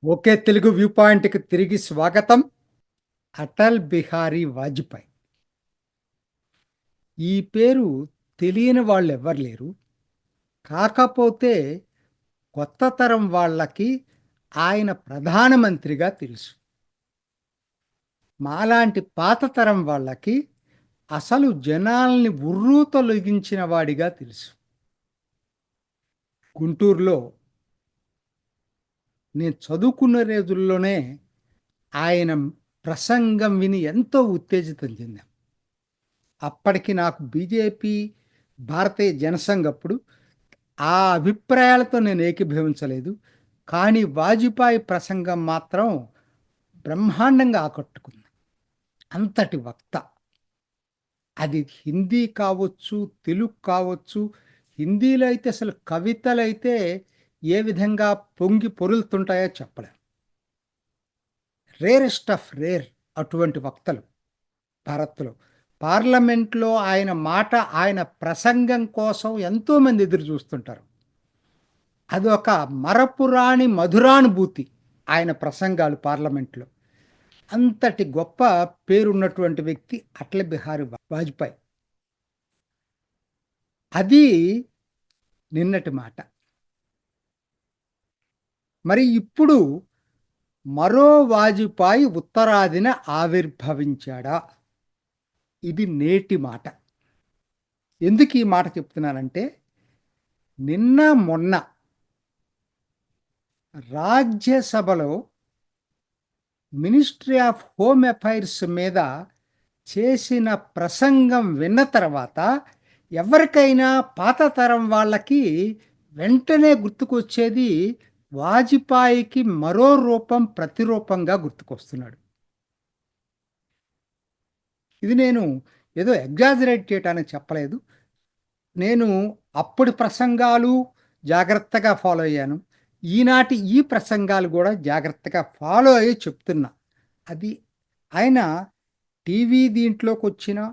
Okay Telugu view పాయింట్‌కి తిరిగి స్వాగతం. అటల్ బిహారీ వాజ్‌పేయి. ఈ పేరు తెలియని వాళ్ళెవ్వరు లేరు. కాకపోతే కొత్త తరం వాళ్ళకి ఆయన ప్రధానమంత్రిగా తెలుసు. మాలాంటి పాత తరం వాళ్ళకి అసలు జనాల్ని ఉర్రూతలొగించిన వాడిగా తెలుసు. గుంటూరులో నేను చదువుకున్న రోజుల్లోనే ఆయన ప్రసంగం విని ఎంతో ఉత్తేజితం చెందాం. అప్పటికి నాకు బీజేపీ, భారతీయ జనసంఘ్ అప్పుడు ఆ అభిప్రాయాలతో నేను ఏకీభవించలేదు. కానీ వాజ్పేయి ప్రసంగం మాత్రం బ్రహ్మాండంగా ఆకట్టుకుంది. అంతటి వక్త. అది హిందీ కావచ్చు, తెలుగు కావచ్చు. హిందీలో అయితే అసలు కవితలైతే ఏ విధంగా పొంగి పొర్లుతుంటాయో చెప్పలేం. రేరెస్ట్ ఆఫ్ రేర్ అటువంటి వక్తలు భారత్‌లో. పార్లమెంట్‌లో ఆయన మాట, ఆయన ప్రసంగం కోసం ఎంతోమంది ఎదురు చూస్తుంటారు. అదొక మరపురాని మధురానుభూతి ఆయన ప్రసంగాలు పార్లమెంట్‌లో. అంతటి గొప్ప పేరున్నటువంటి వ్యక్తి అటల్ బిహారీ వాజ్‌పేయి. అది నిన్నటి మాట. మరి ఇప్పుడు మరో వాజ్‌పేయి ఉత్తరాదిన ఆవిర్భవించాడా? ఇది నేటి మాట. ఎందుకు ఈ మాట చెప్తున్నానంటే, నిన్న మొన్న రాజ్యసభలో మినిస్ట్రీ ఆఫ్ హోమ్ అఫైర్స్ మీద చేసిన ప్రసంగం విన్న తర్వాత ఎవరికైనా పాత తరం వాళ్ళకి వెంటనే గుర్తుకొచ్చేది వాజ్పేయికి మరో రూపం ప్రతిరూపంగా గుర్తుకొస్తున్నాడు. ఇది నేను ఏదో ఎగ్జాజరేట్ చేయటానికి చెప్పలేదు. నేను అప్పటి ప్రసంగాలు జాగ్రత్తగా ఫాలో అయ్యాను. ఈనాటి ఈ ప్రసంగాలు గూడా జాగ్రత్తగా ఫాలో అయ్యి చెప్తున్నా. అది ఆయన టీవీ దీంట్లోకొచ్చినా,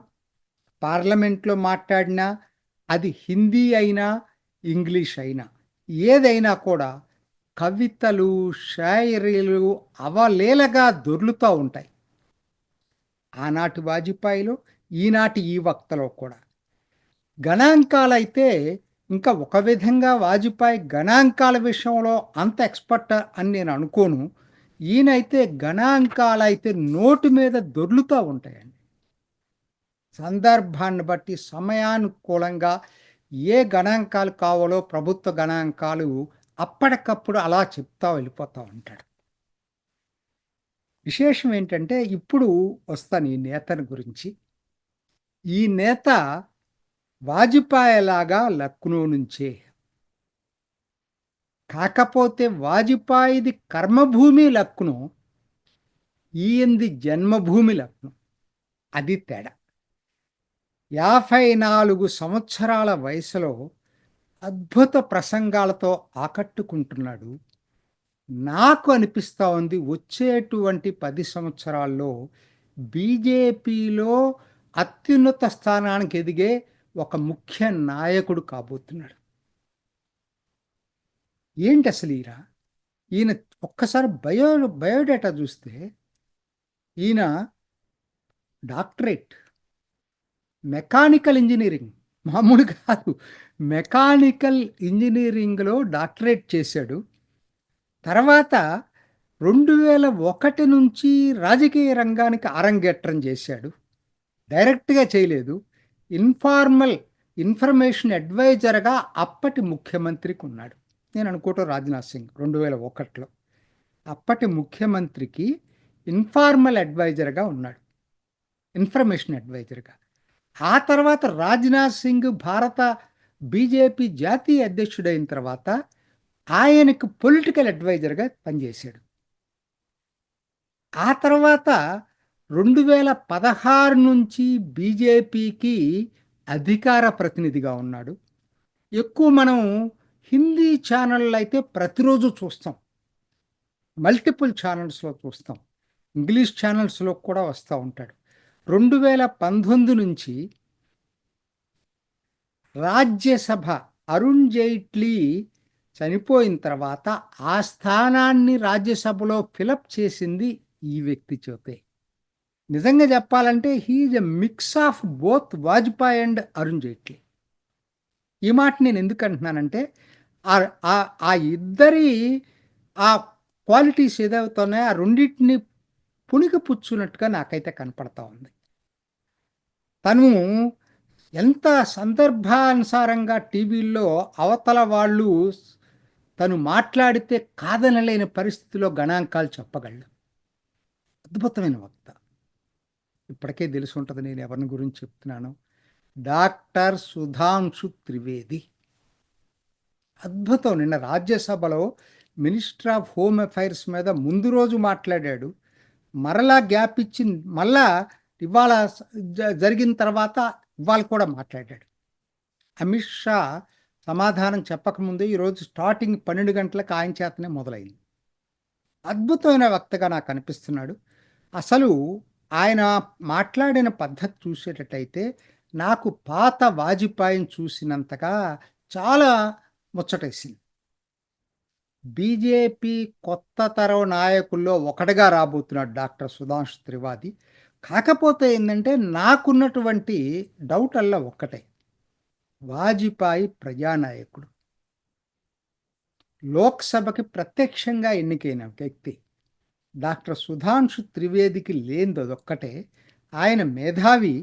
పార్లమెంట్‌లో మాట్లాడినా, అది హిందీ అయినా, ఇంగ్లీష్ అయినా, ఏదైనా కూడా కవితలు, షాయరీలు అవలీలగా దొర్లుతా ఉంటాయి. ఆనాటి వాజ్పేయిలో, ఈనాటి ఈ వక్తలో కూడా. గణాంకాలైతే ఇంకా ఒక విధంగా వాజ్పేయి గణాంకాల విషయంలో అంత ఎక్స్‌పర్ట్ అని నేను అనుకోను. ఈయనైతే గణాంకాలైతే నోటి మీద దొర్లుతా ఉంటాయండి. సందర్భాన్ని బట్టి సమయానుకూలంగా ఏ గణాంకాలు కావాలో ప్రభుత్వ గణాంకాలు అప్పటికప్పుడు అలా చెప్తా వెళ్ళిపోతా ఉంటాడు. విశేషం ఏంటంటే ఇప్పుడు వస్తాను ఈ నేతని గురించి. ఈ నేత వాజ్పేయిలాగా లక్నో నుంచే. కాకపోతే వాజ్పేయిది కర్మభూమి లక్నో. ఈయనది జన్మభూమి లక్నో. అది తేడా. 54 సంవత్సరాల వయసులో అద్భుత ప్రసంగాలతో ఆకట్టుకుంటున్నాడు. నాకు అనిపిస్తా ఉంది వచ్చేటువంటి 10 సంవత్సరాల్లో బీజేపీలో అత్యున్నత స్థానానికి ఎదిగే ఒక ముఖ్య నాయకుడు కాబోతున్నాడు. ఏంటసలు ఈయన ఒక్కసారి బయోడేటా చూస్తే ఈయన డాక్టరేట్ మెకానికల్ ఇంజినీరింగ్ మామూలు కాదు. మెకానికల్ ఇంజినీరింగ్‌లో డాక్టరేట్ చేశాడు. తర్వాత 2001 నుంచి రాజకీయ రంగానికి అరంగేట్రం చేశాడు. డైరెక్ట్‌గా చేయలేదు. ఇన్ఫార్మల్ ఇన్ఫర్మేషన్ అడ్వైజర్‌గా అప్పటి ముఖ్యమంత్రికున్నాడు. నేను అనుకోవటం రాజ్‌నాథ్ సింగ్ 2001లో. అప్పటి ముఖ్యమంత్రికి ఇన్ఫార్మల్ అడ్వైజర్‌గా ఉన్నాడు. ఇన్ఫర్మేషన్ అడ్వైజర్‌గా. ఆ తర్వాత రాజ్‌నాథ్ సింగ్ భారత బీజేపీ జాతీయ అధ్యక్షుడైన తర్వాత ఆయనకు పొలిటికల్ అడ్వైజర్‌గా పనిచేశాడు. ఆ తర్వాత 2016 నుంచి బీజేపీకి అధికార ప్రతినిధిగా ఉన్నాడు. ఎక్కువ మనం హిందీ ఛానళ్ళయితే ప్రతిరోజు చూస్తాం. మల్టిపుల్ ఛానల్స్‌లో చూస్తాం. ఇంగ్లీష్ ఛానల్స్‌లో కూడా వస్తా ఉంటాడు. 2019 నుంచి రాజ్యసభ అరుణ్ జైట్లీ చనిపోయిన తర్వాత ఆ స్థానాన్ని రాజ్యసభలో ఫిలప్ చేసింది ఈ వ్యక్తి చేతే. నిజంగా చెప్పాలంటే he is a mix of both Vajpayee and Arun Jaitley. ఈ మాట నేను ఎందుకు అంటున్నానంటే ఆ ఇద్దరి ఆ క్వాలిటీస్ ఏదవుతున్నాయో ఆ రెండింటిని పుణికిపుచ్చున్నట్టుగా నాకైతే కనపడతా ఉంది. తను ఎంత సందర్భానుసారంగా టీవీల్లో అవతల వాళ్ళు తను మాట్లాడితే కాదనలేని పరిస్థితిలో గణాంకాలు చెప్పగలడు. అద్భుతమైన వక్త. ఇప్పటికే తెలిసి ఉంటుంది నేను ఎవరిని గురించి చెప్తున్నాను. డాక్టర్ సుధాంశు త్రివేది. అద్భుతం. నిన్న రాజ్యసభలో మినిస్టర్ ఆఫ్ హోమ్ అఫైర్స్ మీద ముందు రోజు మాట్లాడాడు. మరలా గ్యాప్ ఇచ్చి మళ్ళా ఇవాళ జరిగిన తర్వాత ఇవాళ కూడా మాట్లాడాడు. అమిత్ షా సమాధానం చెప్పకముందే ఈరోజు స్టార్టింగ్ 12 గంటలకు ఆయన చేతనే మొదలైంది. అద్భుతమైన వక్తగా నాకు అనిపిస్తున్నాడు. అసలు ఆయన మాట్లాడిన పద్ధతి చూసేటట్టయితే నాకు పాత వాజ్పేయిని చూసినంతగా చాలా ముచ్చటేసింది. బీజేపీ కొత్త తరం నాయకుల్లో ఒకటిగా రాబోతున్నాడు డాక్టర్ సుధాంశు త్రివేది. కాకపోతే ఏంటంటే నాకున్నటువంటి డౌట్ అల్లా ఒక్కటే, వాజ్పేయి ప్రజానాయకుడు, లోక్సభకి ప్రత్యక్షంగా ఎన్నికైన వ్యక్తి. డాక్టర్ సుధాంశు త్రివేదికి లేనిది అదొక్కటే. ఆయన మేధావి,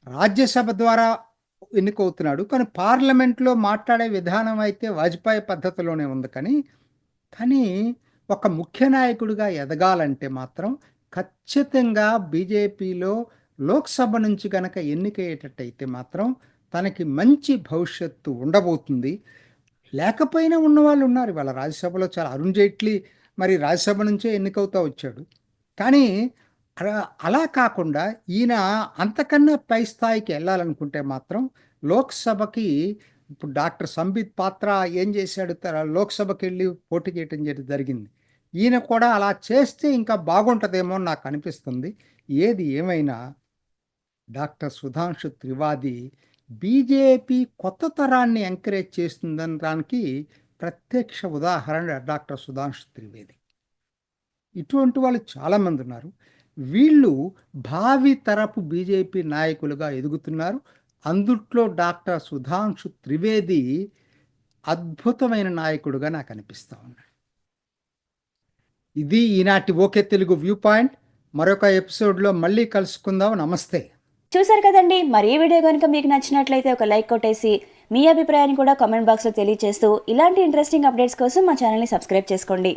రాజ్యసభ ద్వారా ఎన్నికవుతున్నాడు. కానీ పార్లమెంట్లో మాట్లాడే విధానం అయితే వాజ్పేయి పద్ధతిలోనే ఉంది. కానీ ఒక ముఖ్య నాయకుడిగా ఎదగాలంటే మాత్రం ఖచ్చితంగా బీజేపీలో లోక్సభ నుంచి కనుక ఎన్నికయ్యేటట్టయితే మాత్రం తనకి మంచి భవిష్యత్తు ఉండబోతుంది. లేకపోయినా ఉన్నవాళ్ళు ఉన్నారు ఇవాళ రాజ్యసభలో. చాలా అరుణ్ జైట్లీ మరి రాజ్యసభ నుంచే ఎన్నికవుతా వచ్చాడు. కానీ అలా కాకుండా ఈయన అంతకన్నా పై స్థాయికి వెళ్ళాలనుకుంటే మాత్రం లోక్సభకి ఇప్పుడు డాక్టర్ సంబిత్ పాత్ర ఏం చేశాడు, లోక్సభకి వెళ్ళి పోటీ చేయటం జరిగింది. ఈయన కూడా అలా చేస్తే ఇంకా బాగుంటుందేమో అని నాకు అనిపిస్తుంది. ఏది ఏమైనా డాక్టర్ సుధాంశు త్రివేది బీజేపీ కొత్త తరాన్ని ఎంకరేజ్ చేస్తుందనడానికి ప్రత్యక్ష ఉదాహరణ డాక్టర్ సుధాంశు త్రివేది. ఇటువంటి వాళ్ళు చాలామంది ఉన్నారు. వీళ్ళు భావి తరపు బీజేపీ నాయకులుగా ఎదుగుతున్నారు. అందుట్లో డాక్టర్ సుధాంశు త్రివేది అద్భుతమైన నాయకుడుగా నాకు అనిపిస్తూ ఉన్నాడు. ఇది ఈనాటి ఓకే తెలుగు వ్యూ పాయింట్. మరొక ఎపిసోడ్లో మళ్ళీ కలుసుకుందాం. నమస్తే. చూసారు కదండి. మరి ఈ వీడియో కనుక మీకు నచ్చినట్లయితే ఒక లైక్ కొట్టేసి మీ అభిప్రాయాన్ని కూడా కామెంట్ బాక్స్లో తెలియజేస్తూ ఇలాంటి ఇంట్రెస్టింగ్ అప్డేట్స్ కోసం మా ఛానల్ని సబ్స్క్రైబ్ చేసుకోండి.